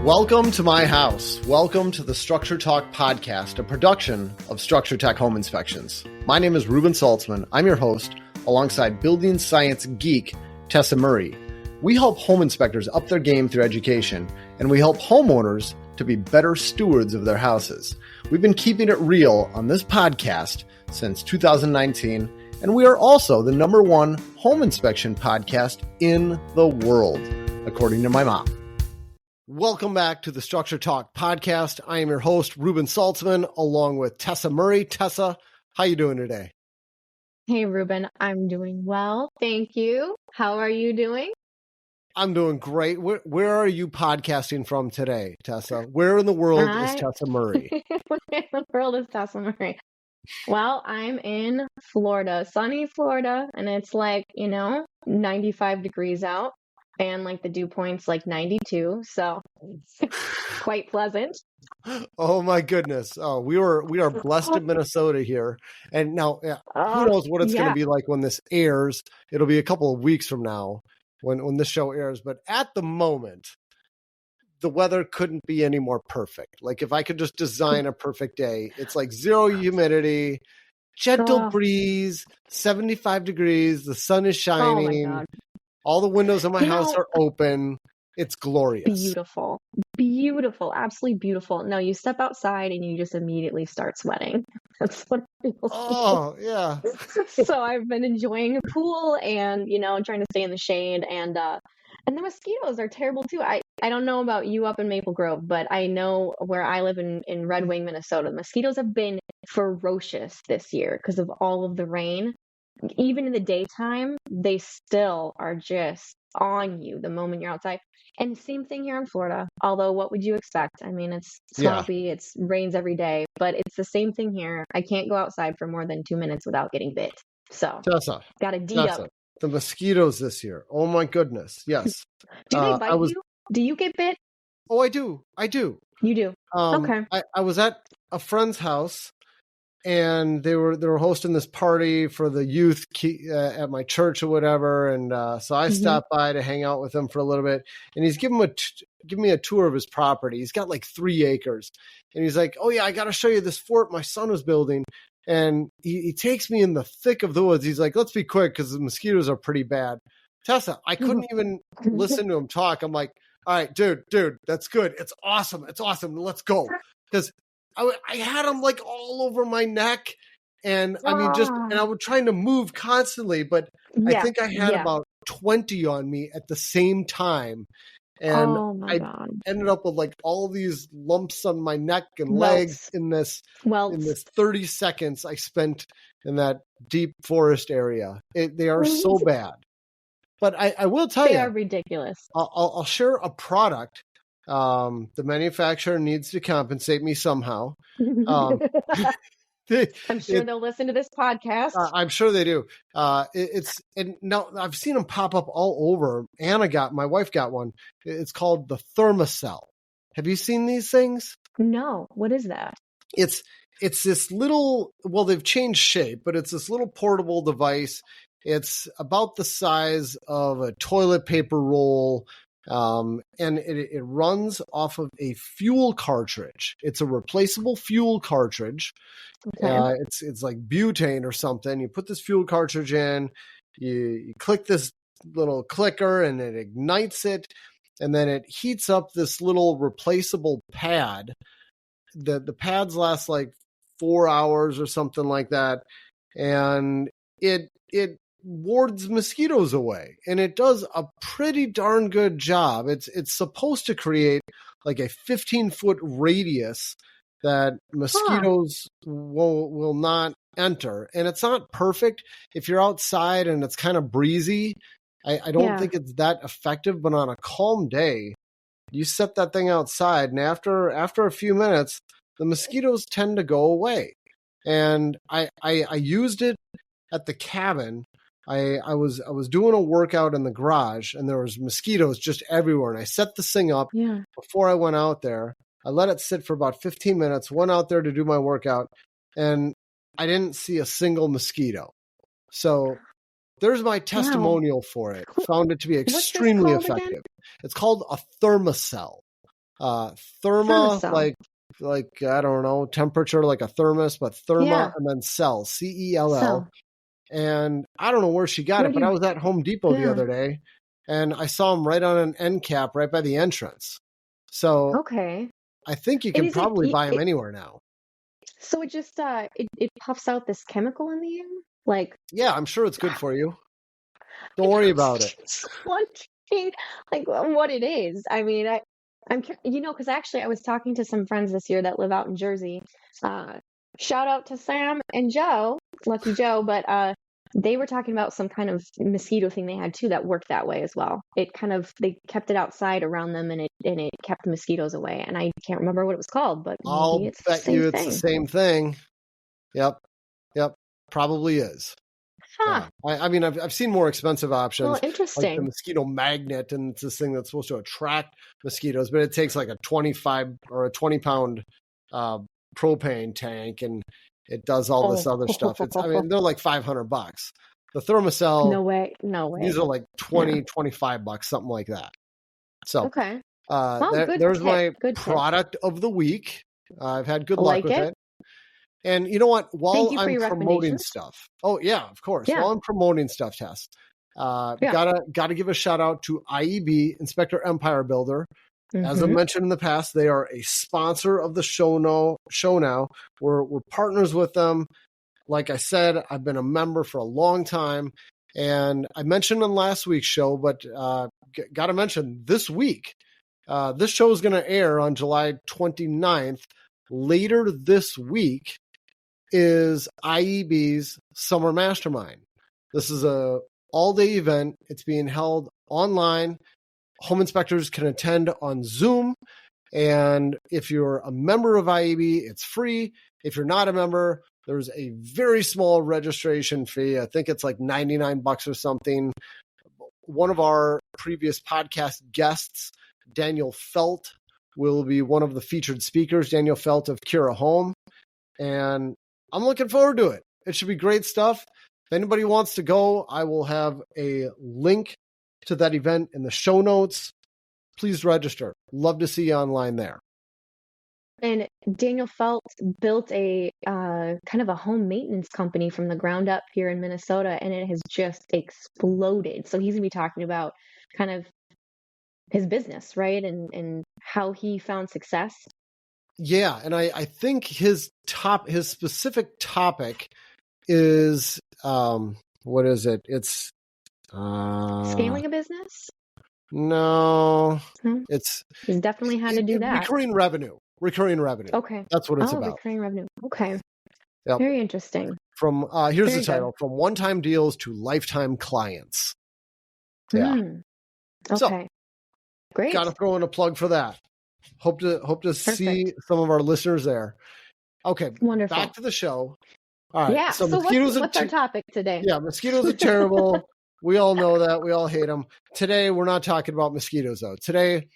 Welcome to my house. Welcome to the Structure Talk podcast, a production of Structure Tech Home Inspections. My name is Reuben Saltzman. I'm your host, alongside building science geek Tessa Murray. We help home inspectors up their game through education, and we help homeowners to be better stewards of their houses. We've been keeping it real on this podcast since 2019, and we are also the #1 home inspection podcast in the world, according to my mom. Welcome back to the Structure Talk podcast. I am your host, Reuben Saltzman, along with Tessa Murray. Tessa, how you doing today? Hey, Reuben. I'm doing well. Thank you. How are you doing? I'm doing great. Where are you podcasting from today, Tessa? Where in the world is Tessa Murray? Where in the world is Tessa Murray? Well, I'm in Florida, sunny Florida, and it's 95 degrees out. And the dew point's 92, so it's quite pleasant. Oh my goodness! Oh, we are blessed in Minnesota here, and now who knows what it's going to be like when this airs? It'll be a couple of weeks from now when this show airs. But at the moment, the weather couldn't be any more perfect. If I could just design a perfect day, it's zero humidity, gentle breeze, 75 degrees, the sun is shining. Oh my God. All the windows in my house are open. It's glorious. Beautiful. Beautiful. Absolutely beautiful. No, you step outside and you just immediately start sweating. That's what it feels like. Oh, yeah. So I've been enjoying the pool and, trying to stay in the shade. And the mosquitoes are terrible too. I don't know about you up in Maple Grove, but I know where I live in Red Wing, Minnesota, the mosquitoes have been ferocious this year because of all of the rain. Even in the daytime, they still are just on you the moment you're outside. And same thing here in Florida. Although, what would you expect? I mean, it's swampy, it rains every day, but it's the same thing here. I can't go outside for more than 2 minutes without getting bit. So, got to D up. The mosquitoes this year. Oh my goodness. Yes. Do they bite you? Do you get bit? Oh, I do. You do. Okay. I was at a friend's house. And they were hosting this party for the youth at my church or whatever, and so I stopped by to hang out with him for a little bit. And he's giving me a tour of his property. He's got 3 acres, and he's like, "Oh yeah, I got to show you this fort my son was building." And he takes me in the thick of the woods. He's like, "Let's be quick because the mosquitoes are pretty bad." Tessa, I couldn't even listen to him talk. I'm like, "All right, dude, that's good. It's awesome. Let's go." Because I had them all over my neck, and I mean, and I was trying to move constantly, but I think I had about 20 on me at the same time. And I ended up with all these lumps on my neck and legs in this 30 seconds I spent in that deep forest area. They are so bad. But I will tell you, they are ridiculous. I'll share a product. The manufacturer needs to compensate me somehow. I'm sure they'll listen to this podcast. I'm sure they do. And now I've seen them pop up all over. My wife got one. It's called the Thermacell. Have you seen these things? No. What is that? It's this little, they've changed shape, but it's this little portable device. It's about the size of a toilet paper roll. And it runs off of a fuel cartridge. It's a replaceable fuel cartridge. Okay. It's like butane or something. You put this fuel cartridge in, you click this little clicker and it ignites it, and then it heats up this little replaceable pad. The pads last 4 hours or something like that, and it wards mosquitoes away, and it does a pretty darn good job. It's supposed to create a 15-foot radius that mosquitoes will not enter, and it's not perfect if you're outside and it's kind of breezy. I don't think it's that effective, but on a calm day, you set that thing outside, and after a few minutes, the mosquitoes tend to go away. And I used it at the cabin. I was doing a workout in the garage, and there was mosquitoes just everywhere. And I set this thing up before I went out there. I let it sit for about 15 minutes, went out there to do my workout, and I didn't see a single mosquito. So there's my testimonial for it. Found it to be extremely effective. Again? It's called a Thermacell. Therma, Thermocell. like I don't know, temperature like a thermos, but Therma, Yeah. and then Cell, CELL. So And I don't know where she got where it, do but I you? was at Home Depot the Yeah. other day, and I saw them right on an end cap right by the entrance. So Okay. I think you And can is it, probably buy them anywhere now. so it just it puffs out this chemical in the air? Like, Yeah, I'm sure it's good for you. Don't I worry was about it. just wondering, like, what it is. I mean, because actually I was talking to some friends this year that live out in Jersey. Uh, Shout out to Sam and Joe, Lucky Joe, but they were talking about some kind of mosquito thing they had too that worked that way as well. They kept it outside around them, and it kept mosquitoes away. And I can't remember what it was called, but maybe I'll it's the bet same you it's the thing. same thing. Yep. Probably is. Huh. Yeah. I mean, I've seen more expensive Well, options, like the interesting. mosquito magnet, and it's this thing that's supposed to attract mosquitoes, but it takes like a 25 or a 20-pound propane tank, and it does all this other stuff. I mean, they're like $500. The Thermocell, No way. No way. these are like Yeah. $25, something like that. So, Okay. Well, good there's tip. my Good tip. product of the week. I've had good luck Like with it. it. And you know what? Thank While you for I'm your promoting recommendations. stuff, oh yeah, of course. Yeah. While I'm promoting stuff, Tess, Yeah. gotta give a shout out to IEB, Inspector Empire Builder. As I've Mhm. mentioned in the past, they are a sponsor of the show now. We're partners with them. Like I said, I've been a member for a long time, and I mentioned on last week's show, but got to mention this week. This show is going to air on July 29th. Later this week is IEB's Summer Mastermind. This is a all-day event. It's being held online. Home inspectors can attend on Zoom. And if you're a member of IEB, it's free. If you're not a member, there's a very small registration fee. I think it's like $99 or something. One of our previous podcast guests, Daniel Felt, will be one of the featured speakers, Daniel Felt of Cura Home. And I'm looking forward to it. It should be great stuff. If anybody wants to go, I will have a link to that event in the show notes. Please register. Love to see you online there. And Daniel Felt built a kind of a home maintenance company from the ground up here in Minnesota, and it has just exploded. So he's gonna be talking about kind of his business, right? And how he found success. Yeah, and I think his specific topic is what is it? It's Scaling a business? no, No. it's He's definitely had to do that. recurring revenue. Okay. That's what it's about. Recurring revenue. Okay. Yep. Very interesting. From here's Very the title: good. From one-time deals to lifetime clients. Yeah. Okay. So, great. Got to throw in a plug for that. Hope to see some of our listeners there. Okay. Wonderful. Back to the show. All right. Yeah. So mosquitoes what's our topic today? Yeah, mosquitoes are terrible. We all know that. We all hate them. Today, we're not talking about mosquitoes, though. Today,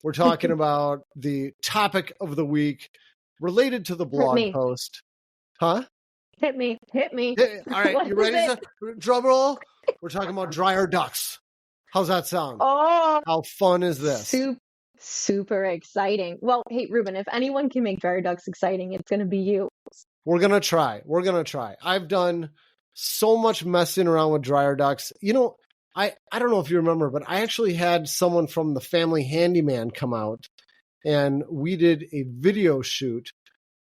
we're talking about the topic of the week related to the blog post. Huh? Hit me. All right. You ready? Drum roll. We're talking about dryer ducts. How's that sound? Oh, how fun is this? Super exciting. Well, hey, Reuben, if anyone can make dryer ducts exciting, it's going to be you. We're going to try. I've done so much messing around with dryer ducts. You know, I don't know if you remember, but I actually had someone from the family handyman come out, and we did a video shoot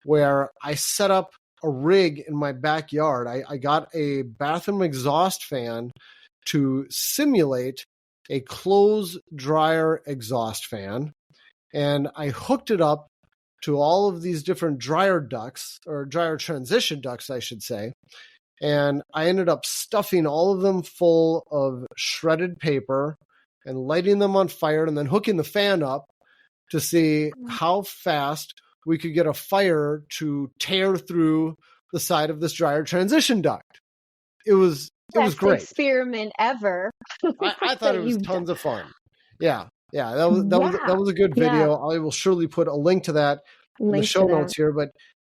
where I set up a rig in my backyard. I got a bathroom exhaust fan to simulate a clothes dryer exhaust fan, and I hooked it up to all of these different dryer ducts, or dryer transition ducts, I should say. And I ended up stuffing all of them full of shredded paper and lighting them on fire, and then hooking the fan up to see how fast we could get a fire to tear through the side of this dryer transition duct. It was great. Experiment ever. I thought it was tons of fun. Yeah. That was a good video. I will surely put a link to that in the show notes here. But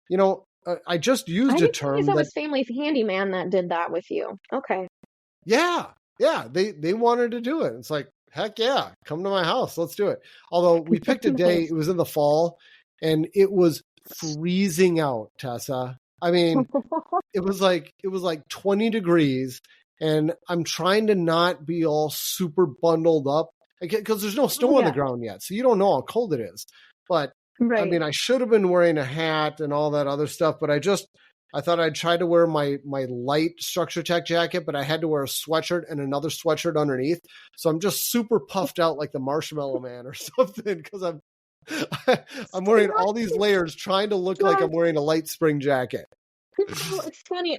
you know, I just used a term that was family handyman that did that with you. Okay. Yeah. They wanted to do it. It's like, Heck yeah. Come to my house. Let's do it. Although we picked a day, it was in the fall, and it was freezing out, Tessa. I mean, it was like 20 degrees, and I'm trying to not be all super bundled up because there's no snow on the ground yet, so you don't know how cold it is. But I mean, I should have been wearing a hat and all that other stuff, but I thought I'd try to wear my light Structure Tech jacket, but I had to wear a sweatshirt and another sweatshirt underneath. So I'm just super puffed out like the Marshmallow Man or something because I'm wearing all these layers trying to look like I'm wearing a light spring jacket. It's funny.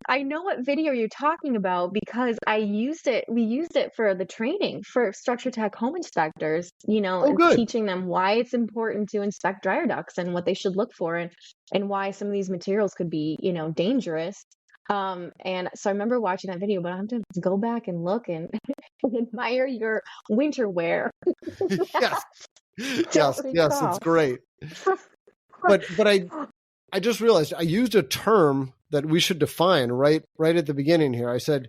I know what video you're talking about because I used it. We used it for the training for Structure Tech home inspectors, teaching them why it's important to inspect dryer ducts and what they should look for and why some of these materials could be, dangerous. And so I remember watching that video, but I have to go back and look and admire your winter wear. Yes. Yes, it's great. But I just realized I used a term that we should define right at the beginning here. I said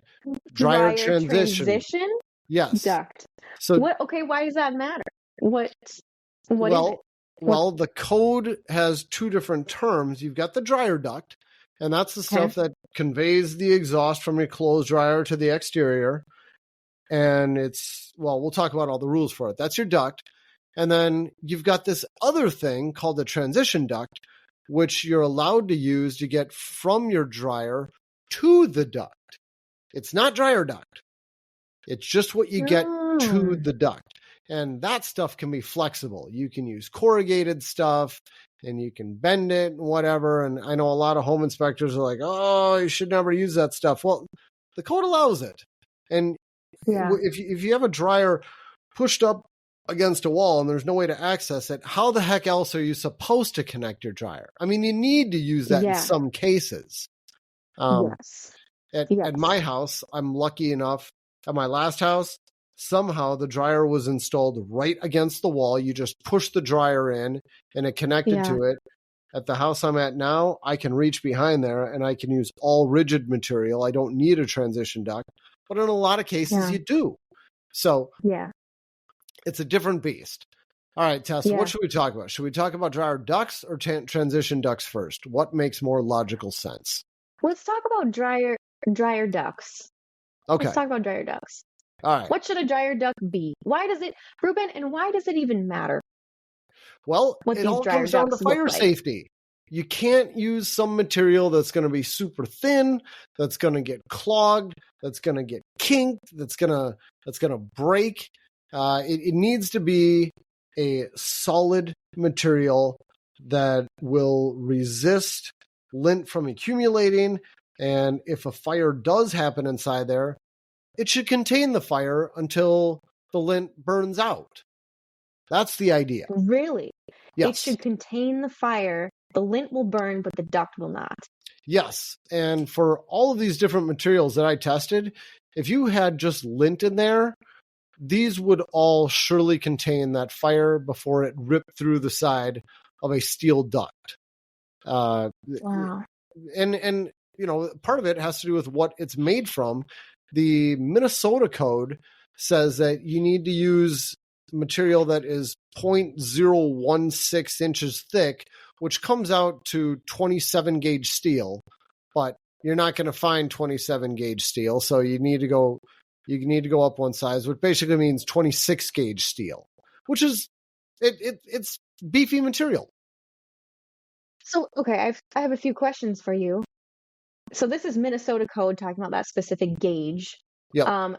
dryer transition. Yes. Duct. So what? Okay, why does that matter? What is it? Well, the code has two different terms. You've got the dryer duct, and that's the stuff that conveys the exhaust from your clothes dryer to the exterior. And we'll talk about all the rules for it. That's your duct. And then you've got this other thing called the transition duct, which you're allowed to use to get from your dryer to the duct. It's not dryer duct. It's just what you get to the duct. And that stuff can be flexible. You can use corrugated stuff and you can bend it and whatever. And I know a lot of home inspectors are like, oh, you should never use that stuff. Well, the code allows it. And if you have a dryer pushed up against a wall and there's no way to access it, how the heck else are you supposed to connect your dryer? I mean, you need to use that in some cases. At my house, I'm lucky enough. At my last house, somehow the dryer was installed right against the wall. You just push the dryer in and it connected to it. At the house I'm at now, I can reach behind there and I can use all rigid material. I don't need a transition duct, but in a lot of cases you do. So it's a different beast. All right, Tessa, what should we talk about? Should we talk about dryer ducts or transition ducts first? What makes more logical sense? Let's talk about dryer ducts. Okay. Let's talk about dryer ducts. All right. What should a dryer duct be? Why does it, Reuben, and why does it even matter? Well, it all comes down to fire safety. You can't use some material that's going to be super thin, that's going to get clogged, that's going to get kinked, that's going to break. It needs to be a solid material that will resist lint from accumulating. And if a fire does happen inside there, it should contain the fire until the lint burns out. That's the idea. Really? Yes. It should contain the fire. The lint will burn, but the duct will not. Yes. And for all of these different materials that I tested, if you had just lint in there, these would all surely contain that fire before it ripped through the side of a steel duct. Wow. And part of it has to do with what it's made from. The Minnesota code says that you need to use material that is 0.016 inches thick, which comes out to 27 gauge steel, but you're not going to find 27 gauge steel. So you need to go up one size, which basically means 26 gauge steel, which is it's beefy material. So, okay, I have a few questions for you. So this is Minnesota code talking about that specific gauge. Yeah.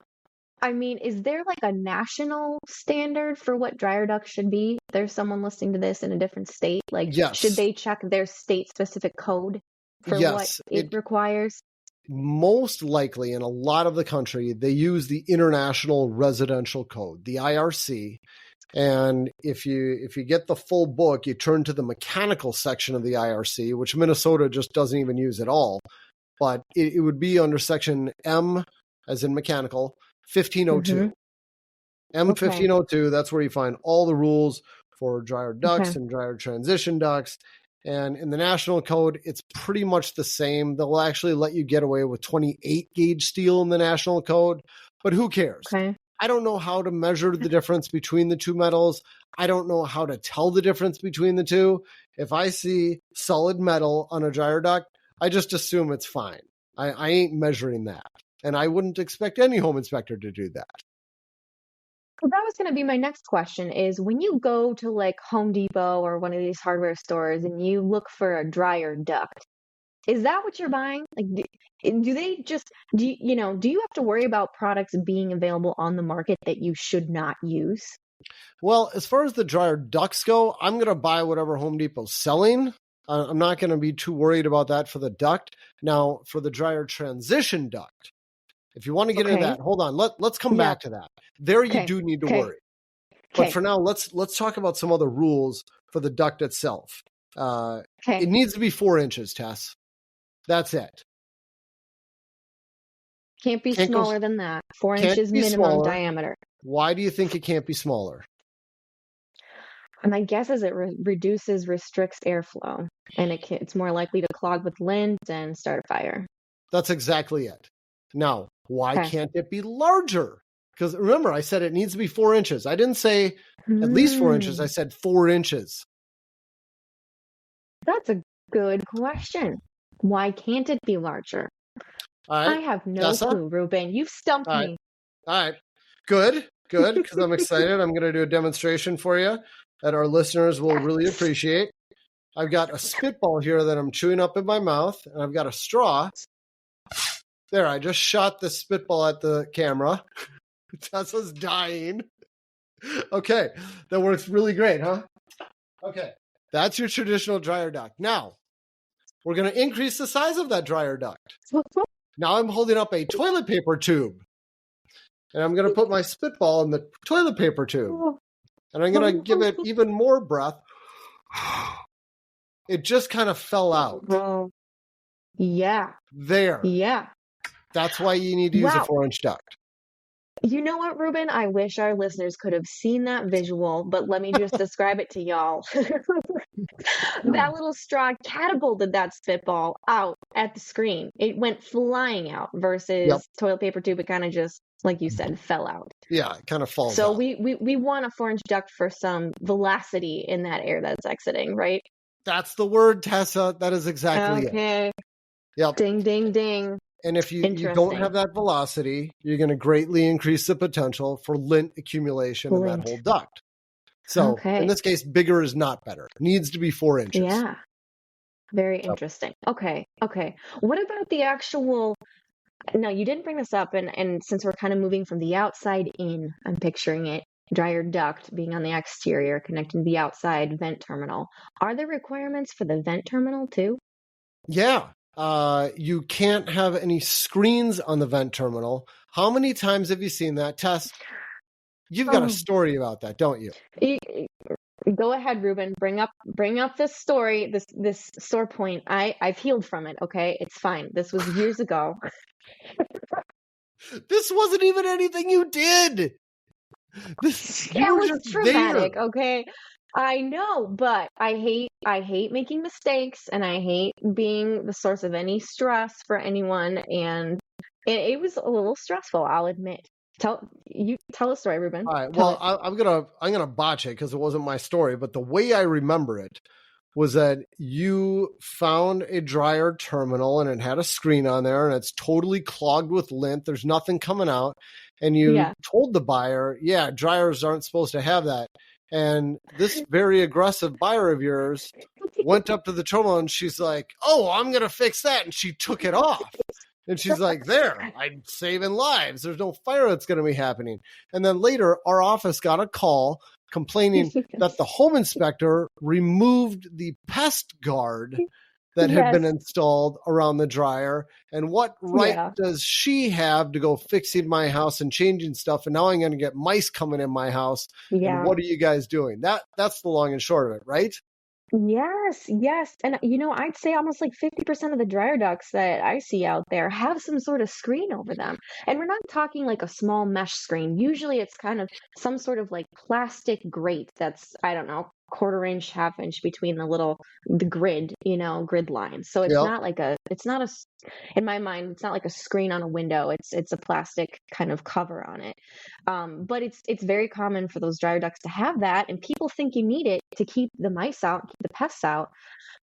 I mean, is there like a national standard for what dryer ducts should be? There's someone listening to this in a different state. Like, should they check their state-specific code for what it requires? Most likely, in a lot of the country, they use the International Residential Code, the IRC. And if you get the full book, you turn to the mechanical section of the IRC, which Minnesota just doesn't even use at all. But it would be under section M, as in mechanical, 1502. M1502, that's where you find all the rules for dryer ducts and dryer transition ducts. And in the national code, it's pretty much the same. They'll actually let you get away with 28 gauge steel in the national code, but who cares? I don't know how to measure the difference between the two metals. I don't know how to tell the difference between the two. If I see solid metal on a dryer duct, I just assume it's fine. I ain't measuring that. And I wouldn't expect any home inspector to do that. Well, that was going to be my next question is when you go to like Home Depot or one of these hardware stores and you look for a dryer duct, is that what you're buying? Like, do they just, do you have to worry about products being available on the market that you should not use? Well, as far as the dryer ducts go, I'm going to buy whatever Home Depot's selling. I'm not going to be too worried about that for the duct. Now, for the dryer transition duct, if you want to get into that, hold on. Let's come back to that. There you do need to worry. But for now, let's talk about some other rules for the duct itself. It needs to be 4 inches, Tess. That's it. Can't be smaller than that. 4 inches minimum diameter. Why do you think it can't be smaller? And my guess is it restricts airflow, and it's more likely to clog with lint and start a fire. That's exactly it. Now, why can't it be larger? Because remember, I said it needs to be 4 inches. I didn't say at least 4 inches. I said 4 inches. That's a good question. Why can't it be larger? I have no Tessa? clue, Reuben. You've stumped me. All right. Good, because I'm excited. I'm going to do a demonstration for you that our listeners will really appreciate. I've got a spitball here that I'm chewing up in my mouth, and I've got a straw. There, I just shot the spitball at the camera. Tessa's dying. Okay, that works really great, huh? Okay, that's your traditional dryer duct. Now, we're going to increase the size of that dryer duct. Now I'm holding up a toilet paper tube. And I'm going to put my spitball in the toilet paper tube. And I'm going to give it even more breath. It just kind of fell out. Yeah. There. Yeah. That's why you need to use a 4-inch duct. You know what, Reuben? I wish our listeners could have seen that visual, but let me just describe it to y'all. That little straw catapulted that spitball out at the screen. It went flying out versus toilet paper tube. It kind of just, like you said, fell out. Yeah, it kind of falls out. So we want a 4-inch duct for some velocity in that air that's exiting, right? That's the word, Tessa. That is exactly it. Okay. Yep. Ding, ding, ding. And if you don't have that velocity, you're going to greatly increase the potential for lint accumulation in that whole duct. So in this case, bigger is not better. It needs to be 4 inches. Yeah. Very interesting. Okay. What about the actual... No, you didn't bring this up. And since we're kind of moving from the outside in, I'm picturing it, dryer duct being on the exterior, connecting the outside vent terminal. Are there requirements for the vent terminal too? Yeah. You can't have any screens on the vent terminal. How many times have you seen that, Tess? You've got a story about that, don't you? Go ahead, Reuben. Bring up this story, this sore point. I've healed from it. Okay, it's fine. This was years ago. This wasn't even anything you did. It was traumatic. There. Okay. I know, but I hate making mistakes, and I hate being the source of any stress for anyone. And it was a little stressful, I'll admit. Tell a story, Reuben. All right. Well, I'm gonna botch it because it wasn't my story, but the way I remember it was that you found a dryer terminal and it had a screen on there and it's totally clogged with lint. There's nothing coming out, and you told the buyer, dryers aren't supposed to have that. And this very aggressive buyer of yours went up to the terminal and she's like, "Oh, I'm going to fix that." And she took it off. And she's like, "There, I'm saving lives. There's no fire that's going to be happening." And then later, our office got a call complaining that the home inspector removed the pest guard that had been installed around the dryer. And what right does she have to go fixing my house and changing stuff? And now I'm going to get mice coming in my house. And what are you guys doing? That's the long and short of it, right? Yes. And, I'd say almost like 50% of the dryer ducts that I see out there have some sort of screen over them. And we're not talking like a small mesh screen. Usually it's kind of some sort of like plastic grate that's, I don't know, quarter-inch, half-inch between the grid, grid lines. So Yep. in my mind, it's not like a screen on a window. It's a plastic kind of cover on it. But it's very common for those dryer ducts to have that, and people think you need it to keep the mice out, keep the pests out.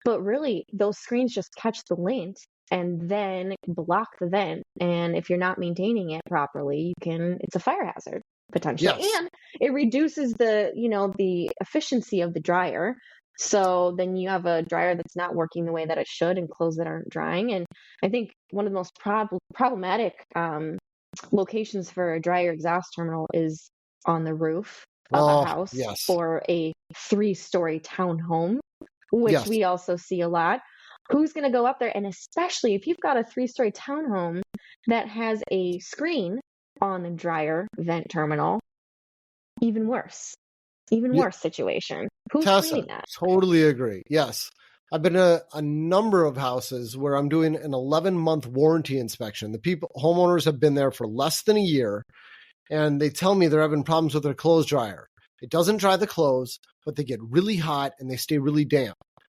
But really, those screens just catch the lint and then block the vent. And if you're not maintaining it properly, it's a fire hazard potentially. Yes. And it reduces the efficiency of the dryer. So then you have a dryer that's not working the way that it should and clothes that aren't drying. And I think one of the most problematic locations for a dryer exhaust terminal is on the roof of a house yes. or a 3-story townhome, which Yes. we also see a lot. Who's going to go up there? And especially if you've got a 3-story townhome that has a screen on the dryer vent terminal, even worse. Worse situation. Who's Tessa, cleaning that? totally agree. Yes. I've been to a number of houses where I'm doing an 11-month warranty inspection. Homeowners have been there for less than a year, and they tell me they're having problems with their clothes dryer. It doesn't dry the clothes, but they get really hot and they stay really damp.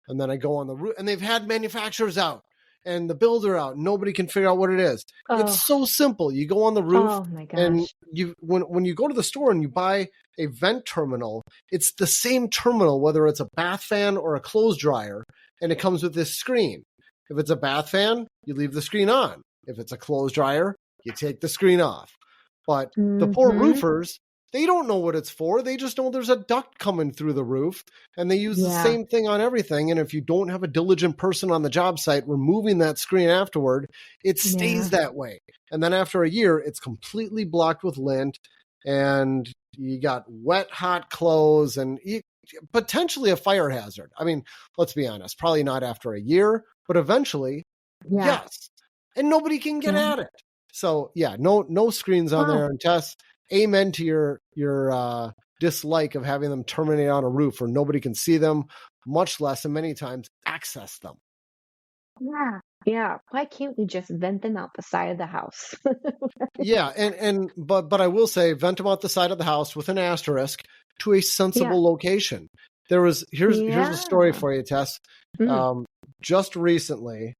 And then I go on the roof, and they've had manufacturers out and the builder out. Nobody can figure out what it is. It's so simple. You go on the roof, and when you go to the store and you buy a vent terminal, it's the same terminal, whether it's a bath fan or a clothes dryer, and it comes with this screen. If it's a bath fan, you leave the screen on. If it's a clothes dryer, you take the screen off. But the poor roofers, they don't know what it's for. They just know there's a duct coming through the roof, and they use the same thing on everything. And if you don't have a diligent person on the job site removing that screen afterward, it stays that way. And then after a year, it's completely blocked with lint, and you got wet, hot clothes, and potentially a fire hazard. I mean, let's be honest, probably not after a year, but eventually, yes. And nobody can get at it. So no screens on there. And Tess, amen to your dislike of having them terminate on a roof where nobody can see them, much less, and many times, access them. Yeah. Why can't we just vent them out the side of the house? But I will say, vent them out the side of the house with an asterisk to a sensible location. Here's a story for you, Tess. Just recently,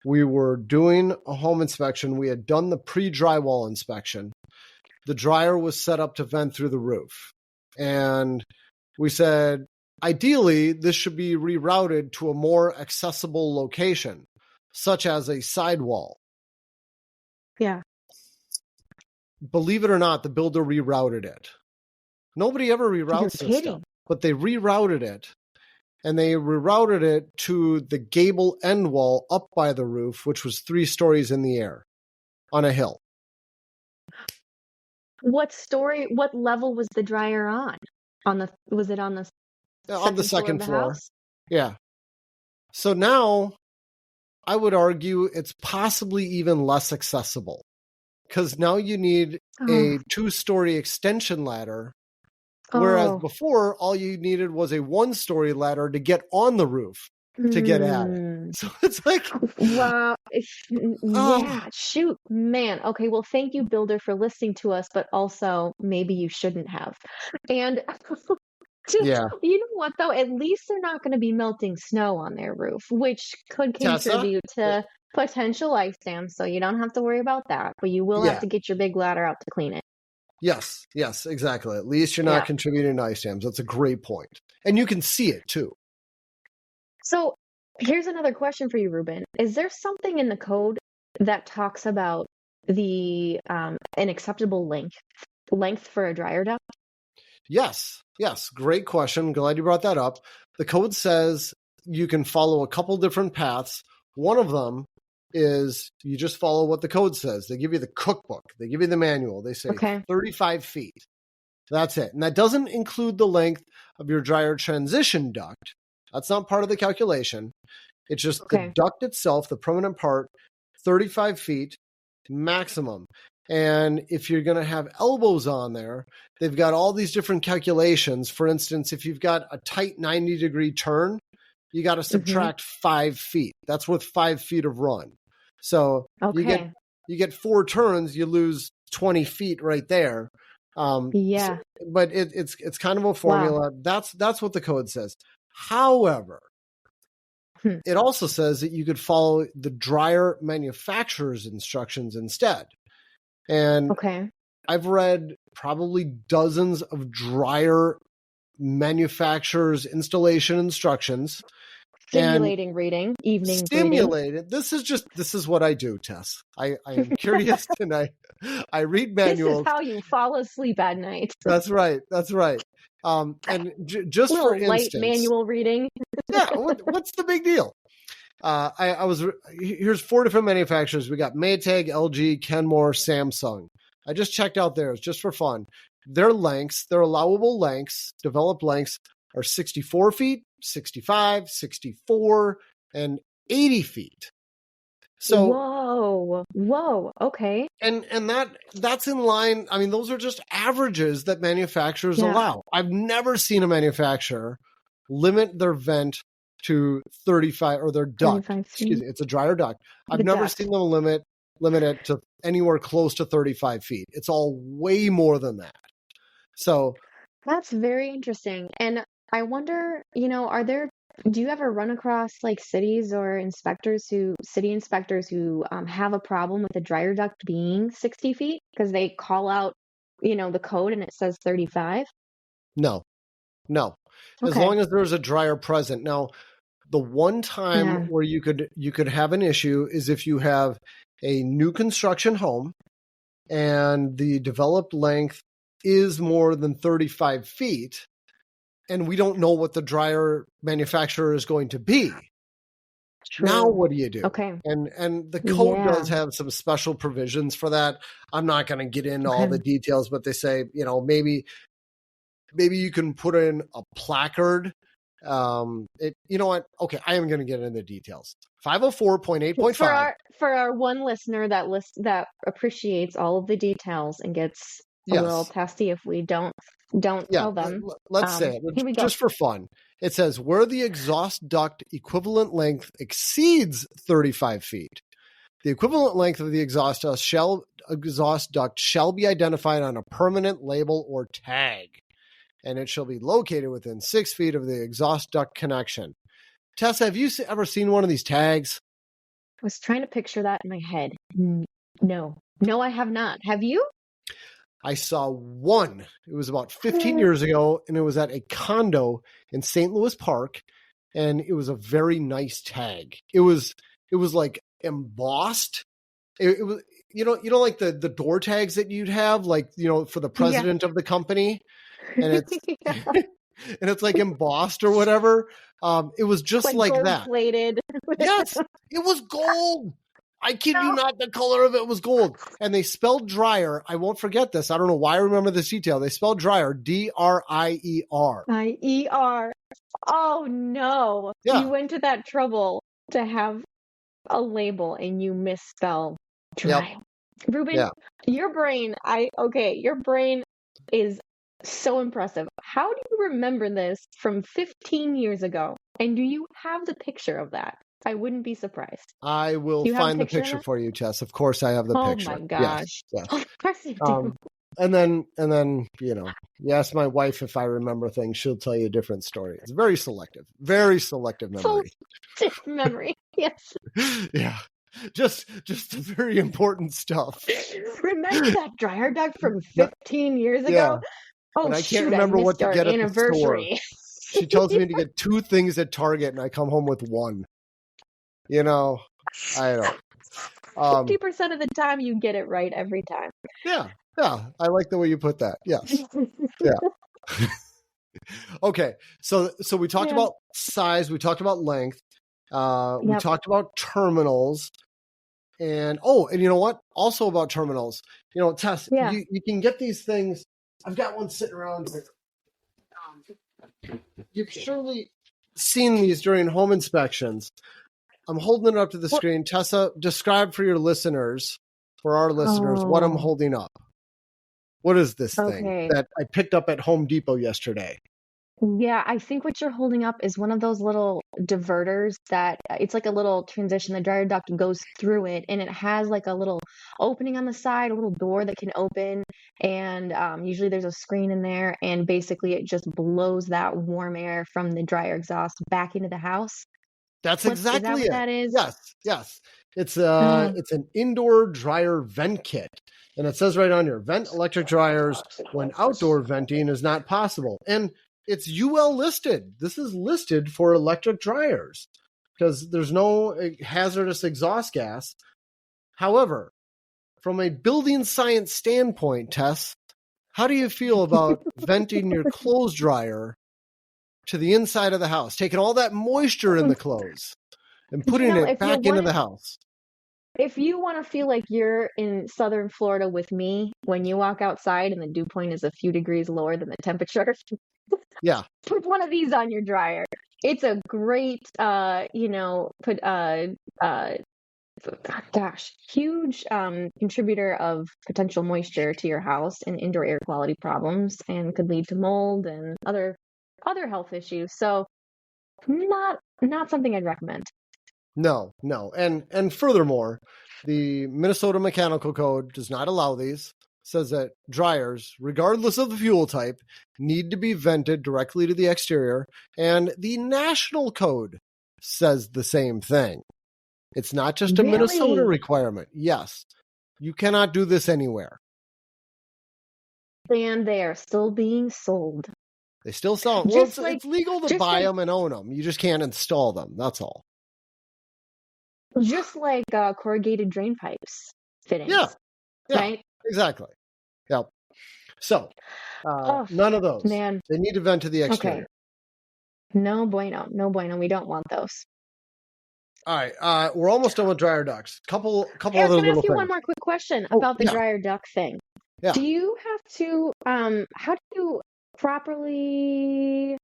we were doing a home inspection. We had done the pre-drywall inspection. The dryer was set up to vent through the roof. And we said, ideally, this should be rerouted to a more accessible location, such as a sidewall. Yeah. Believe it or not, the builder rerouted it. Nobody ever reroutes this stuff, but they rerouted it. And they rerouted it to the gable end wall up by the roof, which was 3 stories in the air on a hill. What level was the dryer on? Was it on the second floor? House? Yeah. So now I would argue it's possibly even less accessible, because now you need a 2-story extension ladder. Whereas before, all you needed was a 1-story ladder to get on the roof to get at it. So it's like, wow. Yeah, shoot, man. Okay, well, thank you, builder, for listening to us, but also maybe you shouldn't have. And you know what, though? At least they're not going to be melting snow on their roof, which could contribute to potential ice dams. So you don't have to worry about that, but you will have to get your big ladder out to clean it. Yes, exactly. At least you're not contributing to ice dams. That's a great point. And you can see it too. So here's another question for you, Reuben. Is there something in the code that talks about the an acceptable length for a dryer duct? Yes. Great question. Glad you brought that up. The code says you can follow a couple different paths. One of them is you just follow what the code says. They give you the cookbook. They give you the manual. They say 35 feet. That's it. And that doesn't include the length of your dryer transition duct. That's not part of the calculation. It's just the duct itself, the permanent part, 35 feet maximum. And if you're going to have elbows on there, they've got all these different calculations. For instance, if you've got a tight 90-degree turn, you got to subtract 5 feet. That's worth 5 feet of run. So you get 4 turns, you lose 20 feet right there. Yeah. But it's kind of a Wow. formula. That's what the code says. However, it also says that you could follow the dryer manufacturer's instructions instead. And Okay. I've read probably dozens of dryer manufacturer's installation instructions. Stimulating reading, evening Stimulated. This is what I do, Tess. I am curious and I read reading. This is manuals. how you fall asleep at night. That's right. And just Little for light instance, manual reading. yeah, what's the big deal? Here's 4 different manufacturers. We got Maytag, LG, Kenmore, Samsung. I just checked out theirs just for fun. Their lengths, their allowable lengths, developed lengths are 64 feet, 65, 64, and 80 feet. So whoa, okay. And that's in line. I mean, those are just averages that manufacturers allow. I've never seen a manufacturer limit their vent to 35 or their duct. Excuse me, it's a dryer duct. I've never seen them limit it to anywhere close to 35 feet. It's all way more than that. So that's very interesting. And I wonder, do you ever run across like city inspectors who have a problem with a dryer duct being 60 feet because they call out, the code and it says 35? No. As long as there's a dryer present. Now, the one time where you could have an issue is if you have a new construction home and the developed length is more than 35 feet. And we don't know what the dryer manufacturer is going to be. True. Now, what do you do? Okay. And the code does have some special provisions for that. I'm not going to get into all the details, but they say, maybe you can put in a placard. You know what? Okay, I am going to get into the details. 504.8.5. For our one listener that appreciates all of the details and gets a little testy if we don't tell them. Let's say it. Here we go. Just for fun. It says where the exhaust duct equivalent length exceeds 35 feet, the equivalent length of the exhaust duct shall be identified on a permanent label or tag, and it shall be located within 6 feet of the exhaust duct connection. Tessa, have you ever seen one of these tags? I was trying to picture that in my head. No, I have not. Have you? I saw one. It was about 15 years ago, and it was at a condo in St. Louis Park, and it was a very nice tag. It was like embossed. It was like the door tags that you'd have, like for the president of the company, and it's and it's like embossed or whatever. It was just like that. Plated. Yes, it was gold. I kid you not, the color of it was gold. And they spelled dryer. I won't forget this. I don't know why I remember this detail. They spelled dryer, Dryer. Ier. Oh, no. Yeah. You went to that trouble to have a label and you misspell dryer. Yep. Reuben, your brain is so impressive. How do you remember this from 15 years ago? And do you have the picture of that? I wouldn't be surprised. I will find the picture for you, Tess. Of course, I have the picture. Oh my gosh! Yes. Of course you do. And then you ask my wife if I remember things, she'll tell you a different story. It's very selective memory. Memory, yes. Yeah, just the very important stuff. Remember that dryer duct from 15 years ago? Yeah. Oh, and I can't remember what to get at the store. She tells me to get 2 things at Target, and I come home with 1. I don't. 50% of the time, you get it right every time. Yeah. I like the way you put that. Yes. Yeah. Okay. So we talked about size. We talked about length. We talked about terminals. And you know what? Also about terminals. Tess, you can get these things. I've got one sitting around here. You've surely seen these during home inspections. I'm holding it up to the screen. Tessa, describe for our listeners, what I'm holding up. What is this thing that I picked up at Home Depot yesterday? Yeah, I think what you're holding up is one of those little diverters that it's like a little transition. The dryer duct goes through it, and it has like a little opening on the side, a little door that can open, and usually there's a screen in there, and basically it just blows that warm air from the dryer exhaust back into the house. That's What is that exactly what it. that is? Yes, yes. It's Oh, it's an indoor dryer vent kit. And it says right on here, vent electric dryers when outdoor venting is not possible. And it's UL listed. This is listed for electric dryers because there's no hazardous exhaust gas. However, from a building science standpoint, Tess, how do you feel about venting your clothes dryer to the inside of the house, taking all that moisture in the clothes and putting it back into the house? If you want to feel like you're in southern Florida with me when you walk outside and the dew point is a few degrees lower than the temperature, Yeah. put one of these on your dryer. It's a great, put gosh, huge contributor of potential moisture to your house and indoor air quality problems, and could lead to mold and other health issues. So not something I'd recommend. No. And furthermore, the Minnesota Mechanical Code does not allow these. It says that dryers, regardless of the fuel type, need to be vented directly to the exterior. And the National Code says the same thing. It's not just a Minnesota Really? requirement. Yes. You cannot do this anywhere. And they are still being sold. They still sell them. Well, it's legal to buy them and own them. You just can't install them. That's all. Just like corrugated drain pipes fittings. Yeah. Right? Exactly. Yep. So, none of those. Man. They need to vent to the exterior. Okay. No bueno. No bueno. We don't want those. All right. We're almost done with dryer ducts. Couple Hey, other I was little gonna ask you things. one more quick question about the dryer duct thing. Yeah. Do you have to how do you properly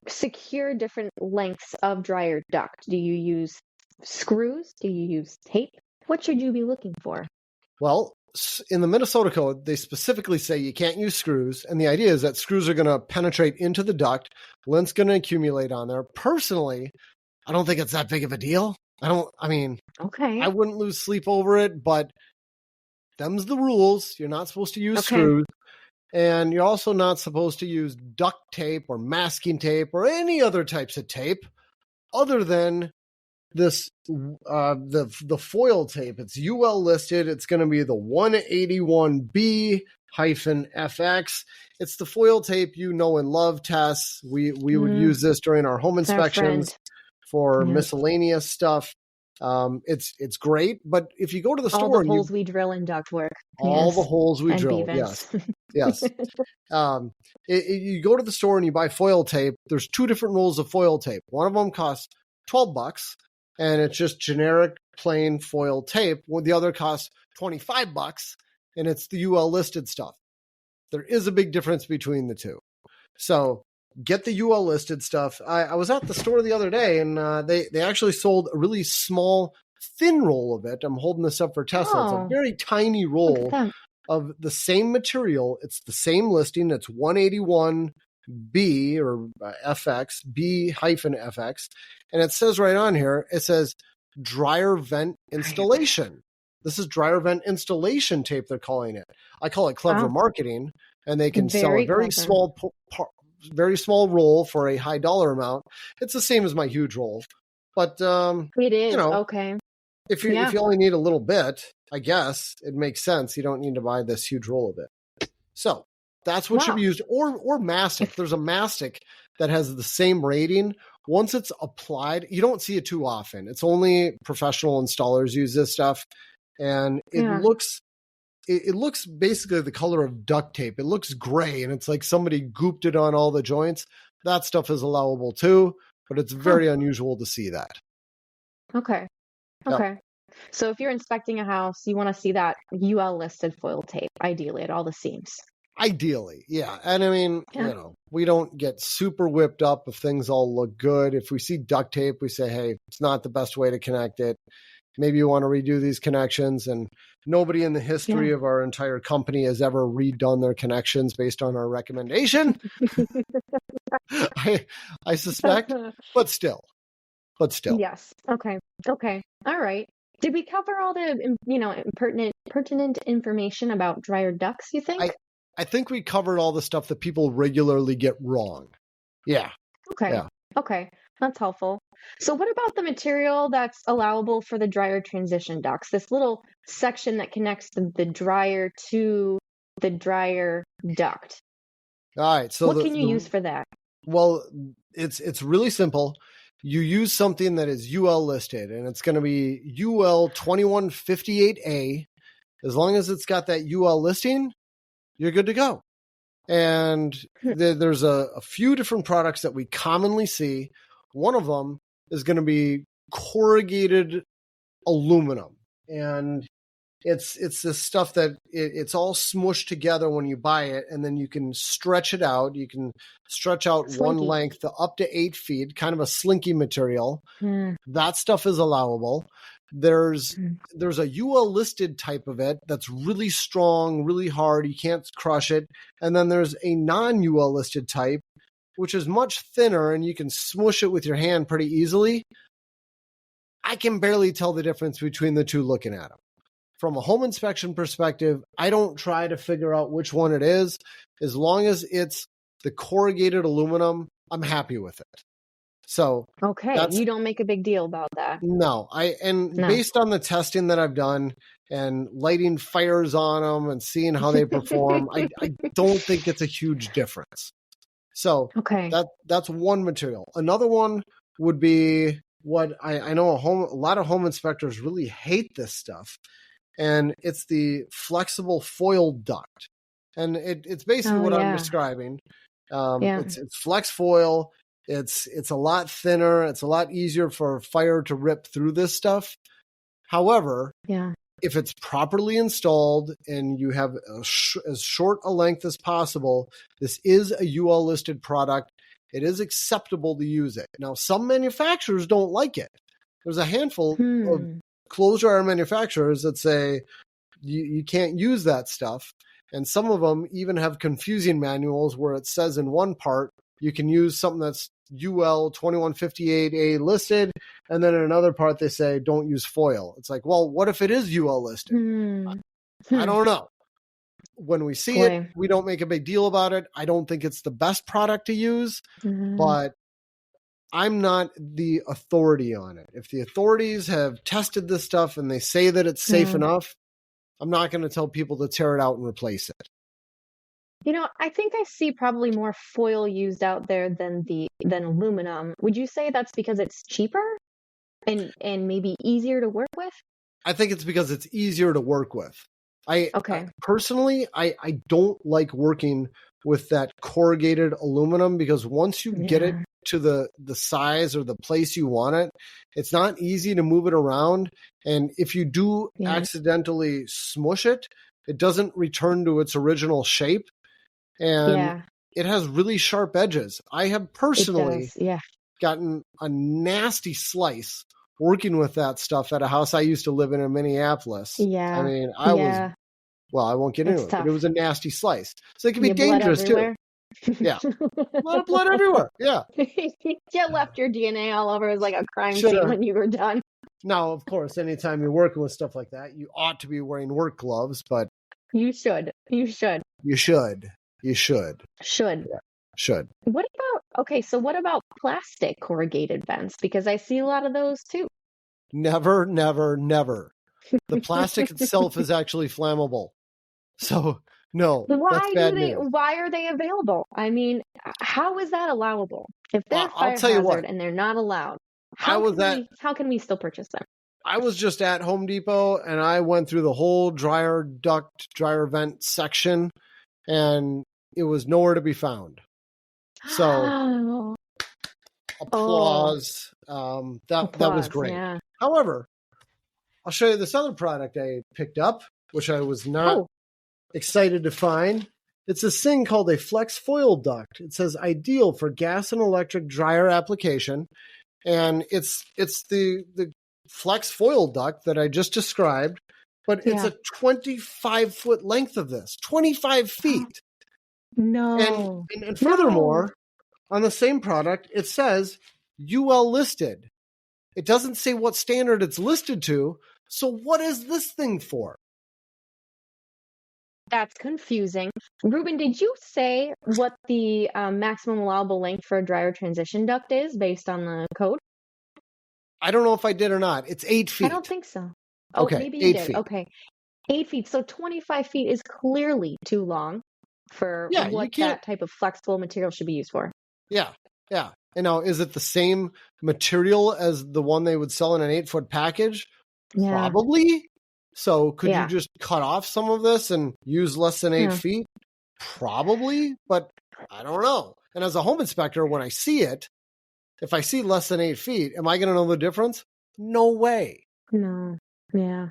secure different lengths of dryer duct? Do you use screws? Do you use tape? What should you be looking for? Well, in the Minnesota Code, they specifically say you can't use screws. And the idea is that screws are going to penetrate into the duct. Lint's going to accumulate on there. Personally, I don't think it's that big of a deal. Okay. I wouldn't lose sleep over it, but them's the rules. You're not supposed to use screws. And you're also not supposed to use duct tape or masking tape or any other types of tape other than this the foil tape. It's UL listed. It's going to be the 181B-FX. It's the foil tape you know and love, Tess. We would use this during our home inspections for miscellaneous stuff. It's great, but if you go to the store, all the holes we drill in ductwork, all the holes we drill, yes. You go to the store and you buy foil tape. There's two different rolls of foil tape. One of them costs $12, and it's just generic plain foil tape. The other costs $25, and it's the UL listed stuff. There is a big difference between the two. So get the UL listed stuff. I was at the store the other day, and they actually sold a really small, thin roll of it. I'm holding this up for Tessa. It's a very tiny roll of the same material. It's the same listing. It's 181B or FX, B-FX. And it says right on here, it says dryer vent installation. This is dryer vent installation tape, they're calling it. I call it clever marketing, and they can sell a very small roll for a high dollar amount. It's the same as my huge roll, but it is okay. If you only need a little bit, I guess it makes sense. You don't need to buy this huge roll of it. So that's what should be used, or mastic. There's a mastic that has the same rating. Once it's applied, you don't see it too often. It's only professional installers use this stuff, and it looks basically the color of duct tape. It looks gray, and it's like somebody gooped it on all the joints. That stuff is allowable too, but it's very unusual to see that. Okay. So if you're inspecting a house, you want to see that UL listed foil tape, ideally at all the seams. Ideally, yeah. And we don't get super whipped up if things all look good. If we see duct tape, we say, hey, it's not the best way to connect it. maybe you want to redo these connections. And nobody in the history of our entire company has ever redone their connections based on our recommendation. I suspect, but still. Yes. Okay. All right. Did we cover all the, pertinent information about dryer ducts, you think? I think we covered all the stuff that people regularly get wrong. Yeah. Okay. Yeah. Okay. That's helpful. So what about the material that's allowable for the dryer transition ducts? This little section that connects the dryer to the dryer duct. All right. So what can you use for that? Well, it's really simple. You use something that is UL listed, and it's going to be UL 2158A. As long as it's got that UL listing, you're good to go. And there's a few different products that we commonly see. One of them is going to be corrugated aluminum. And it's this stuff that it's all smushed together when you buy it, and then you can stretch it out. You can stretch out one length to up to 8 feet, kind of a slinky material. That stuff is allowable. There's a UL listed type of it that's really strong, really hard. You can't crush it. And then there's a non-UL listed type, which is much thinner, and you can smush it with your hand pretty easily. I can barely tell the difference between the two looking at them. From a home inspection perspective, I don't try to figure out which one it is. As long as it's the corrugated aluminum, I'm happy with it. So okay, you don't make a big deal about that. No, based on the testing that I've done and lighting fires on them and seeing how they perform, I don't think it's a huge difference. So that's one material. Another one would be what I know a lot of home inspectors really hate this stuff. And it's the flexible foil duct. And it's basically what I'm describing. It's flex foil. It's a lot thinner. It's a lot easier for fire to rip through this stuff. However, if it's properly installed and you have as short a length as possible, this is a UL listed product. It is acceptable to use it. Now, some manufacturers don't like it. There's a handful of closed dryer manufacturers that say you can't use that stuff. And some of them even have confusing manuals where it says in one part, you can use something that's UL 2158A listed. And then in another part, they say, don't use foil. It's like, well, what if it is UL listed? I don't know. When we see it, we don't make a big deal about it. I don't think it's the best product to use, but I'm not the authority on it. If the authorities have tested this stuff and they say that it's safe enough, I'm not going to tell people to tear it out and replace it. I think I see probably more foil used out there than aluminum. Would you say that's because it's cheaper and maybe easier to work with? I think it's because it's easier to work with. Personally, I don't like working with that corrugated aluminum because once you get it to the size or the place you want it, it's not easy to move it around. And if you do accidentally smush it, it doesn't return to its original shape. And it has really sharp edges. I have personally gotten a nasty slice working with that stuff at a house I used to live in Minneapolis. I mean, I won't get into it, but it was a nasty slice. So it can be dangerous too. Yeah. A lot of blood everywhere. Yeah. You left your DNA all over. It was like a crime scene when you were done. Now, of course, anytime you're working with stuff like that, you ought to be wearing work gloves, but you should. You should. Should. Yeah, should. What about plastic corrugated vents? Because I see a lot of those too. Never. The plastic itself is actually flammable. So, no, that's bad news. Why are they available? I mean, how is that allowable? If they're fire hazard and they're not allowed, how can we still purchase them? I was just at Home Depot and I went through the whole dryer vent section and it was nowhere to be found. So applause. That was great. Yeah. However, I'll show you this other product I picked up, which I was not excited to find. It's this thing called a flex foil duct. It says ideal for gas and electric dryer application. And it's the flex foil duct that I just described, but it's Yeah. a 25-foot length of this, 25 feet. No. And furthermore, on the same product, it says UL listed. It doesn't say what standard it's listed to. So what is this thing for? That's confusing. Reuben, did you say what the maximum allowable length for a dryer transition duct is based on the code? I don't know if I did or not. It's 8 feet. I don't think so. Oh, Okay, maybe you 8 did. feet. Okay. 8 feet. So 25 feet is clearly too long for Yeah, you what can't. that type of flexible material should be used for. Yeah, yeah. And now, is it the same material as the one they would sell in an 8-foot package? Yeah. Probably. So could you Yeah. just cut off some of this and use less than 8 Yeah. feet? Probably, but I don't know. And as a home inspector, when I see it, if I see less than 8 feet, am I going to know the difference? No way. No. Yeah.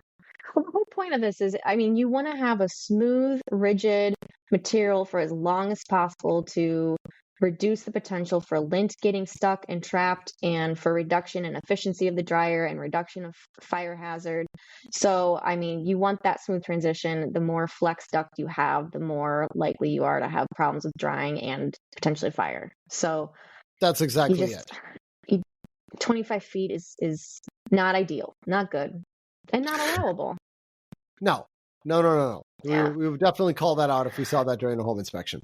Well, the whole point of this is, I mean, you want to have a smooth, rigid material for as long as possible to reduce the potential for lint getting stuck and trapped, and for reduction in efficiency of the dryer and reduction of fire hazard. So, I mean, you want that smooth transition. The more flex duct you have, the more likely you are to have problems with drying and potentially fire. So That's exactly it. 25 feet is not ideal, not good, and not allowable. No. Yeah. We would definitely call that out if we saw that during a home inspection.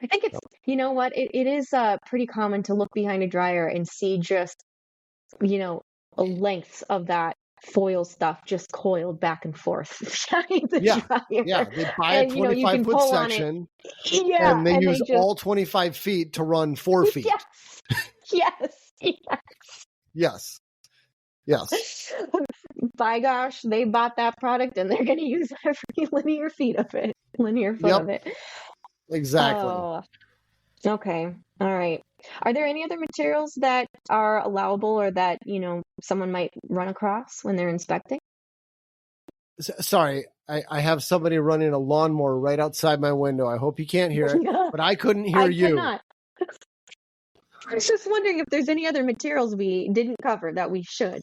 I think it's, you know what, it is pretty common to look behind a dryer and see just, a length of that foil stuff just coiled back and forth behind the dryer. Yeah, they buy a And, you 25-foot pull section, Yeah, and they and use just, all 25 feet to run 4 feet. Yes. Yes. By gosh, they bought that product and they're going to use every linear foot of it. Exactly. Oh, okay. All right. Are there any other materials that are allowable or that, someone might run across when they're inspecting? Sorry, I have somebody running a lawnmower right outside my window. I hope you can't hear it, but I couldn't hear you. Cannot. I was just wondering if there's any other materials we didn't cover that we should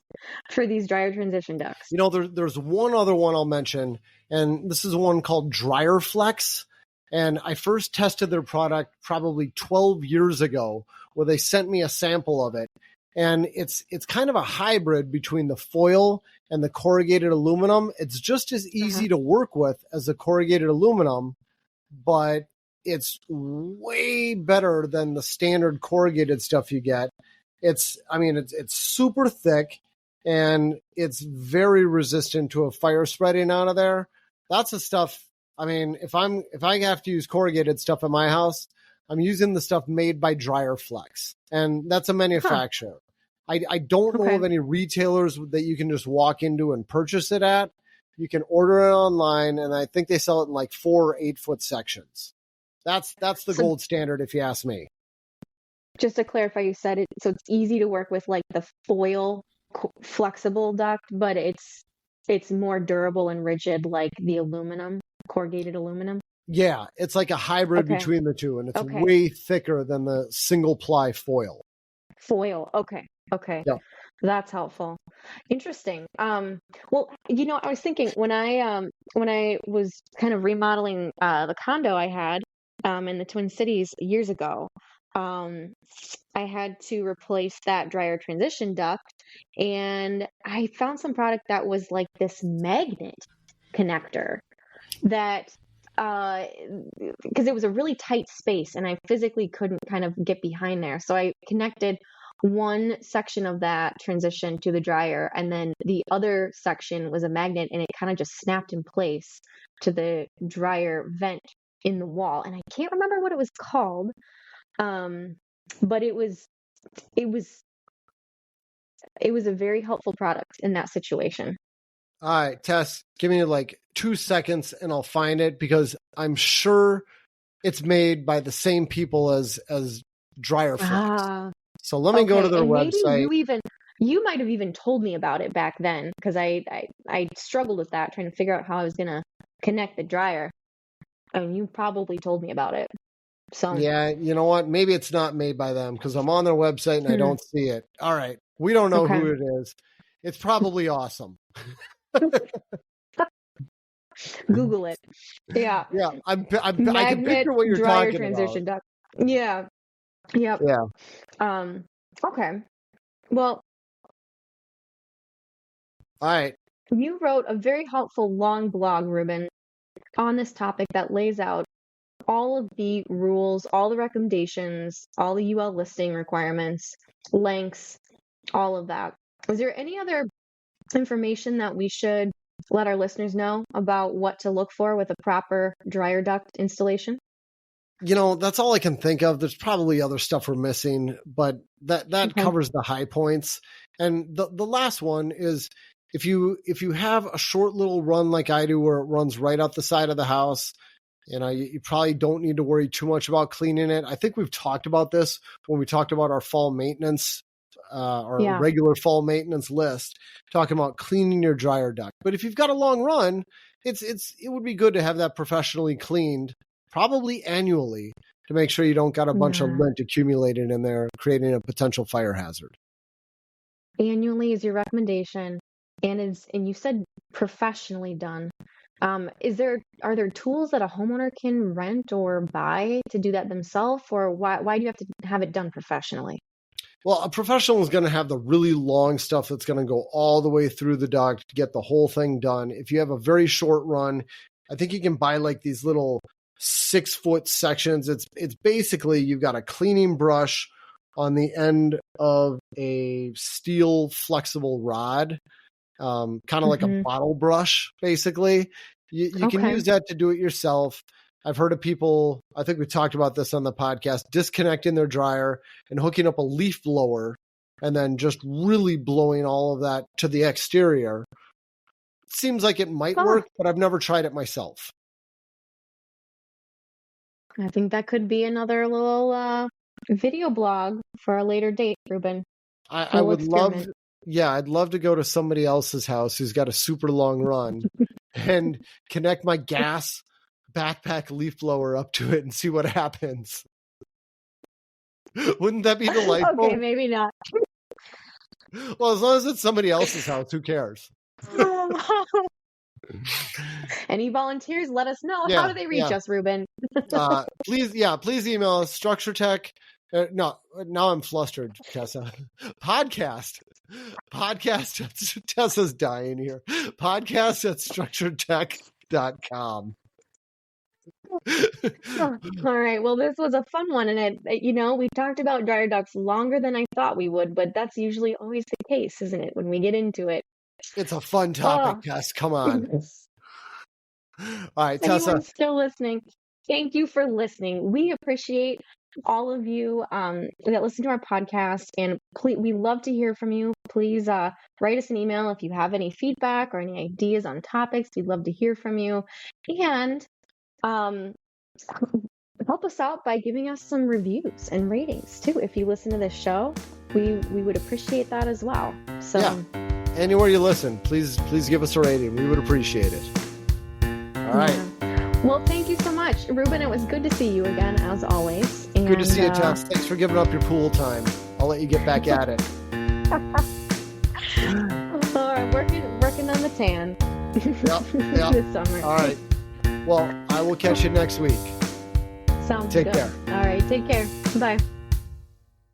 for these dryer transition ducts. There's one other one I'll mention, and this is one called Dryer Flex. And I first tested their product probably 12 years ago, where they sent me a sample of it. And it's kind of a hybrid between the foil and the corrugated aluminum. It's just as easy to work with as the corrugated aluminum, but it's way better than the standard corrugated stuff you get. It's super thick, and it's very resistant to a fire spreading out of there. That's the stuff. I mean, if I have to use corrugated stuff in my house, I'm using the stuff made by Dryer Flex, and that's a manufacturer. I don't know of any retailers that you can just walk into and purchase it at. You can order it online, and I think they sell it in like 4 or 8 foot sections. That's the gold standard, if you ask me. Just to clarify, you said it, so it's easy to work with like the foil flexible duct, but it's more durable and rigid like the aluminum, corrugated aluminum. Yeah, it's like a hybrid between the two, and it's way thicker than the single ply foil. Okay. Yeah. That's helpful. Interesting. Well, I was thinking when I was kind of remodeling the condo I had in the Twin Cities years ago, I had to replace that dryer transition duct, and I found some product that was like this magnet connector that because it was a really tight space and I physically couldn't kind of get behind there. So I connected one section of that transition to the dryer, and then the other section was a magnet, and it kind of just snapped in place to the dryer vent in the wall. And I can't remember what it was called, but it was a very helpful product in that situation. All right, Tess, give me like 2 seconds and I'll find it, because I'm sure it's made by the same people as Dryer Flex. So let me go to their website. Maybe you might have even told me about it back then, because I struggled with that, trying to figure out how I was going to connect the dryer. And you probably told me about it. So yeah, you know what? Maybe it's not made by them, because I'm on their website and I don't see it. All right. We don't know who it is. It's probably awesome. Google it. Yeah. Yeah, I can Magnet picture what you're dryer talking transition about. duct. Yeah. Yep. Yeah. Okay. Well, All right. you wrote a very helpful long blog, Reuben, on this topic that lays out all of the rules, all the recommendations, all the UL listing requirements, lengths, all of that. Is there any other information that we should let our listeners know about what to look for with a proper dryer duct installation? That's all I can think of. There's probably other stuff we're missing, but that Okay. covers the high points. And the last one is if you have a short little run like I do where it runs right up the side of the house, you probably don't need to worry too much about cleaning it. I think we've talked about this when we talked about our fall maintenance, regular fall maintenance list, talking about cleaning your dryer duct. But if you've got a long run, it would be good to have that professionally cleaned, probably annually, to make sure you don't got a bunch of lint accumulated in there, creating a potential fire hazard. Annually is your recommendation, and you said professionally done. Are there tools that a homeowner can rent or buy to do that themselves, or why do you have to have it done professionally? Well, a professional is going to have the really long stuff that's going to go all the way through the duct to get the whole thing done. If you have a very short run, I think you can buy like these little 6-foot sections. It's basically you've got a cleaning brush on the end of a steel flexible rod, kind of like a bottle brush, basically. You can use that to do it yourself. I've heard of people, I think we talked about this on the podcast, disconnecting their dryer and hooking up a leaf blower and then just really blowing all of that to the exterior. It seems like it might work, but I've never tried it myself. I think that could be another little video blog for a later date, Reuben. I would love, I'd love to go to somebody else's house who's got a super long run and connect my gas backpack leaf blower up to it and see what happens. Wouldn't that be delightful? Okay, maybe not. Well, as long as it's somebody else's house, who cares? Any volunteers, let us know. How do they reach us, Reuben? Please email us, StructureTech. No, now I'm flustered, Tessa. Podcast. Tessa's dying here. Podcast@structuredtech.com. All right. Well, this was a fun one. And, we talked about dryer ducts longer than I thought we would, but that's usually always the case, isn't it, when we get into it? It's a fun topic, Tess. Come on. All right, Tessa. Anyone still listening, thank you for listening. We appreciate all of you that listen to our podcast, and we love to hear from you. Please write us an email if you have any feedback or any ideas on topics. We'd love to hear from you, and help us out by giving us some reviews and ratings too. If you listen to this show, we would appreciate that as well. So anywhere you listen, please give us a rating. We would appreciate it. All right. Well, thank you so much, Reuben. It was good to see you again, as always. And, good to see you, Tess. Thanks for giving up your pool time. I'll let you get back at it. All right, working on the tan. Yep. This summer. All right. Well, I will catch you next week. Sounds good. Take care. care. All right, take care. Bye.